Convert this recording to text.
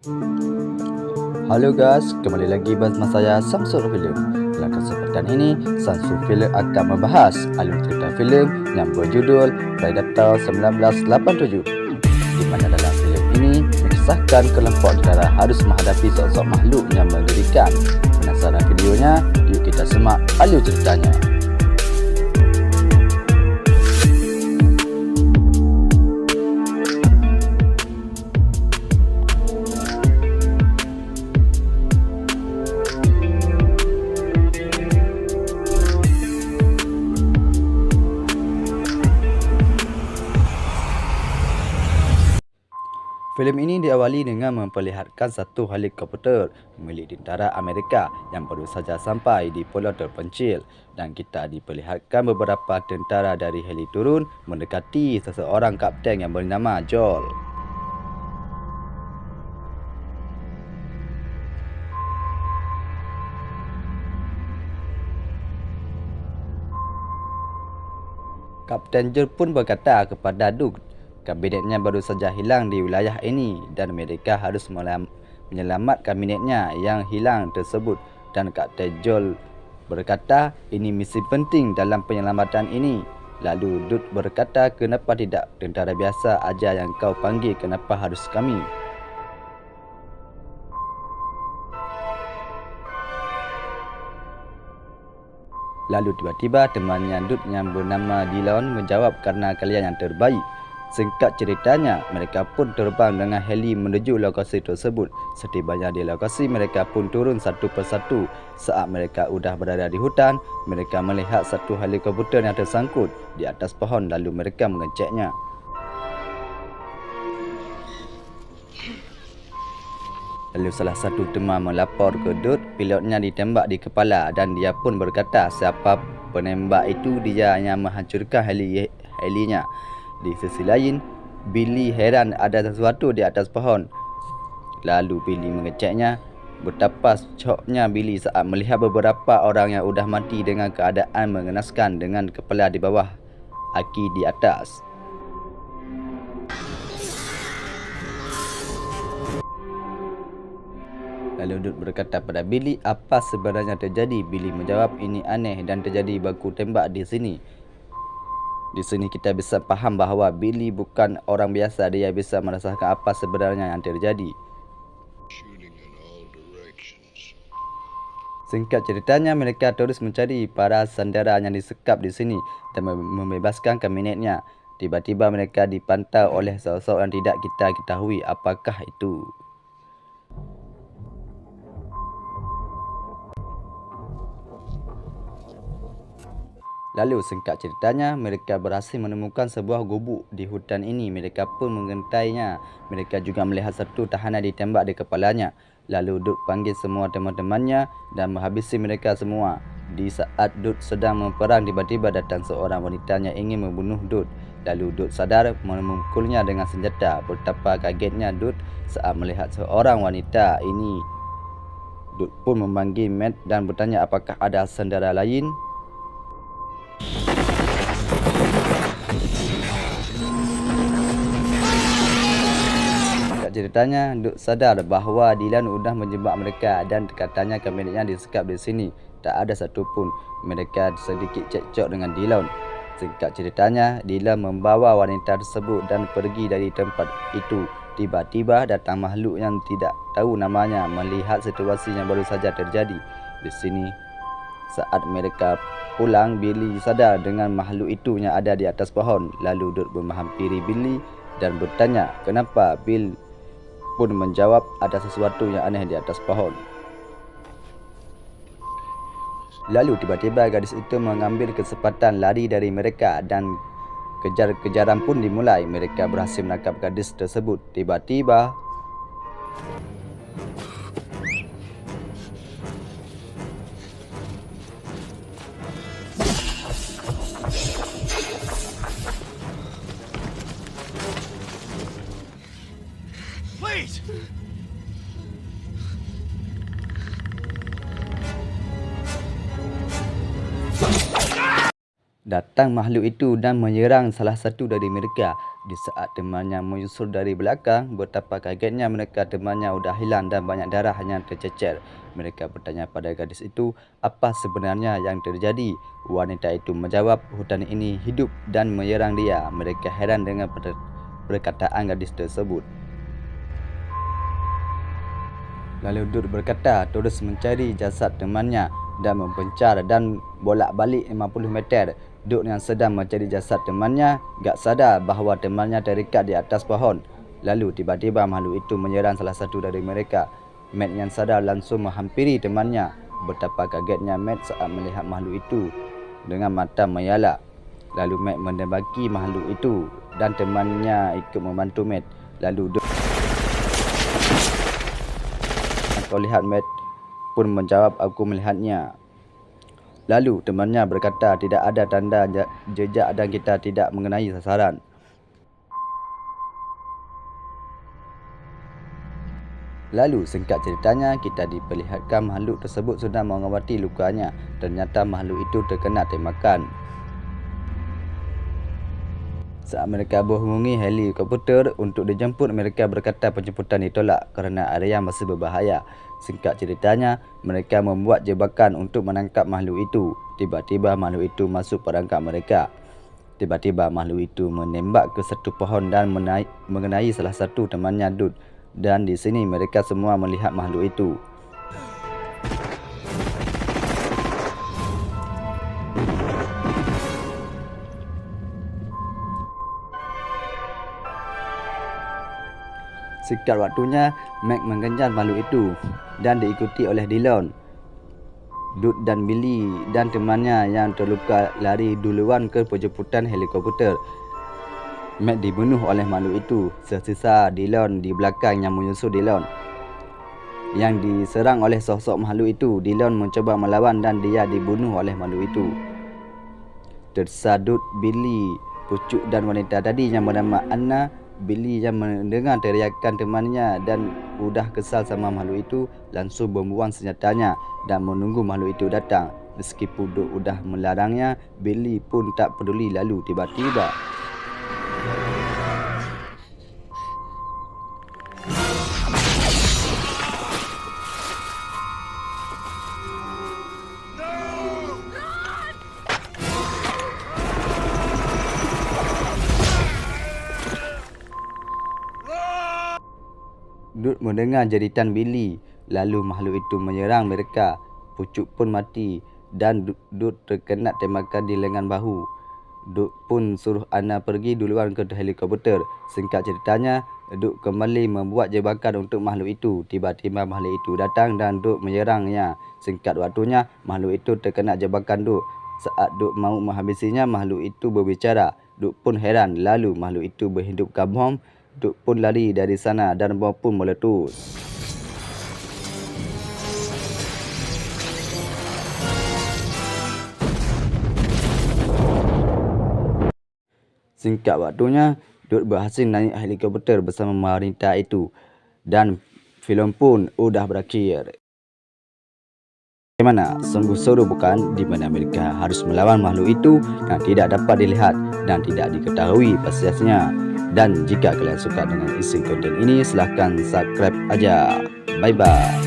Halo guys, kembali lagi bersama saya Samsul Film. Dalam kesempatan ini, Samsul Film akan membahas alur cerita filem yang berjudul Predator 1987. Di mana dalam filem ini mengisahkan kelompok tentara harus menghadapi sosok makhluk yang mengerikan. Penasaran videonya? Yuk kita simak alur ceritanya. Filem ini diawali dengan memperlihatkan satu helikopter milik tentara Amerika yang baru saja sampai di pulau terpencil, dan kita diperlihatkan beberapa tentara dari heli turun mendekati seseorang kapten yang bernama Joel. Kapten Joel pun berkata kepada Duke, kabinetnya baru saja hilang di wilayah ini dan mereka harus menyelamatkan kabinetnya yang hilang tersebut. Dan Kapten Joel berkata ini misi penting dalam penyelamatan ini. Lalu Duke berkata, kenapa tidak tentara biasa aja yang kau panggil, kenapa harus kami? Lalu tiba-tiba temannya Duke yang bernama Dillon menjawab, karena kalian yang terbaik. Singkat ceritanya, mereka pun terbang dengan heli menuju lokasi tersebut. Setibanya di lokasi, mereka pun turun satu persatu. Saat mereka sudah berada di hutan, mereka melihat satu helikopter yang tersangkut di atas pohon, lalu mereka mengeceknya. Lalu salah satu teman melapor ke Duke, pilotnya ditembak di kepala, dan dia pun berkata siapa penembak itu, dia yang menghancurkan helinya. Di sisi lain, Billy heran ada sesuatu di atas pohon. Lalu Billy mengeceknya. Betapa syoknya Billy saat melihat beberapa orang yang sudah mati dengan keadaan mengenaskan, dengan kepala di bawah, kaki di atas. Lalu Duke berkata pada Billy, apa sebenarnya terjadi? Billy menjawab, ini aneh dan terjadi baku tembak di sini. Di sini kita bisa faham bahawa Billy bukan orang biasa, dia bisa merasakan apa sebenarnya yang terjadi. Singkat ceritanya, mereka terus mencari para sandera yang disekap di sini dan membebaskan kabinetnya. Tiba-tiba mereka dipantau oleh sosok yang tidak kita ketahui apakah itu. Lalu singkat ceritanya, mereka berhasil menemukan sebuah gubuk di hutan ini. Mereka pun mengentainya. Mereka juga melihat satu tahanan ditembak di kepalanya. Lalu Duke panggil semua teman-temannya dan menghabisi mereka semua. Di saat Duke sedang memperang, tiba-tiba datang seorang wanita yang ingin membunuh Duke. Lalu Duke sadar, memukulnya dengan senjata. Betapa kagetnya Duke saat melihat seorang wanita ini. Duke pun memanggil Matt dan bertanya apakah ada saudara lain. Ceritanya, Duke sadar bahawa Dillon sudah menjebak mereka dan katanya kabinetnya disekap di sini. Tak ada satupun. Mereka sedikit cekcok dengan Dillon. Singkat ceritanya, Dillon membawa wanita tersebut dan pergi dari tempat itu. Tiba-tiba datang makhluk yang tidak tahu namanya. Melihat situasi yang baru saja terjadi di sini, saat mereka pulang, Billy sadar dengan makhluk itu yang ada di atas pohon. Lalu Duke menghampiri Billy dan bertanya kenapa. Bill pun menjawab ada sesuatu yang aneh di atas pohon. Lalu tiba-tiba gadis itu mengambil kesempatan lari dari mereka dan kejar-kejaran pun dimulai. Mereka berhasil menangkap gadis tersebut. Tiba-tiba datang makhluk itu dan menyerang salah satu dari mereka. Di saat temannya menyusul dari belakang, betapa kagetnya mereka temannya sudah hilang dan banyak darah yang tercecer. Mereka bertanya pada gadis itu apa sebenarnya yang terjadi. Wanita itu menjawab hutan ini hidup dan menyerang dia. Mereka heran dengan perkataan gadis tersebut. Lalu Dut berkata terus mencari jasad temannya dan mempencar dan bolak-balik 50 meter. Dut yang sedang mencari jasad temannya gak sadar bahawa temannya terikat di atas pohon. Lalu tiba-tiba makhluk itu menyerang salah satu dari mereka. Matt yang sadar langsung menghampiri temannya. Betapa kagetnya Matt saat melihat makhluk itu dengan mata menyala. Lalu Matt menembaki makhluk itu dan temannya ikut membantu Matt. Lalu Dut, "Kau lihat Matt?" pun menjawab, "Aku melihatnya." Lalu temannya berkata tidak ada tanda jejak dan kita tidak mengenai sasaran. Lalu singkat ceritanya kita diperlihatkan makhluk tersebut sudah mengobati lukanya. Ternyata makhluk itu terkena tembakan. Saat mereka menghubungi helikopter untuk dijemput, mereka berkata penjemputan ditolak kerana area masih berbahaya. Singkat ceritanya, mereka membuat jebakan untuk menangkap makhluk itu. Tiba-tiba makhluk itu masuk perangkap mereka. Tiba-tiba makhluk itu menembak ke satu pohon dan mengenai salah satu temannya Dut. Dan di sini mereka semua melihat makhluk itu. Singkat waktunya, Mac mengejar makhluk itu dan diikuti oleh Dillon. Dut dan Billy dan temannya yang terluka lari duluan ke penjemputan helikopter. Mac dibunuh oleh makhluk itu. Tersisa Dillon di belakang yang menyusul Dillon. Yang diserang oleh sosok makhluk itu, Dillon mencuba melawan dan dia dibunuh oleh makhluk itu. Tersisa Dut, Billy, pucuk dan wanita tadi yang bernama Anna. Billy yang mendengar teriakan temannya dan udah kesal sama makhluk itu langsung membuang senjatanya dan menunggu makhluk itu datang. Meskipun Dut udah melarangnya, Billy pun tak peduli. Lalu tiba-tiba Dut mendengar jeritan Billy. Lalu makhluk itu menyerang mereka. Pucuk pun mati dan Dut terkena tembakan di lengan bahu. Dut pun suruh Anna pergi duluan ke helikopter. Singkat ceritanya, Dut kembali membuat jebakan untuk makhluk itu. Tiba-tiba makhluk itu datang dan Dut menyerangnya. Singkat waktunya, makhluk itu terkena jebakan Dut. Saat Dut mau menghabisinya, makhluk itu berbicara. Dut pun heran. Lalu makhluk itu berhidupkan bom. Dut pun lari dari sana dan bom pun meletus. Singkat waktunya, Dut berhasil naik helikopter bersama wanita itu dan filem pun udah berakhir. Bagaimana? Sungguh seru bukan? Di mana mereka harus melawan makhluk itu yang tidak dapat dilihat dan tidak diketahui pastinya. Dan jika kalian suka dengan isi konten ini, silahkan subscribe aja. Bye bye.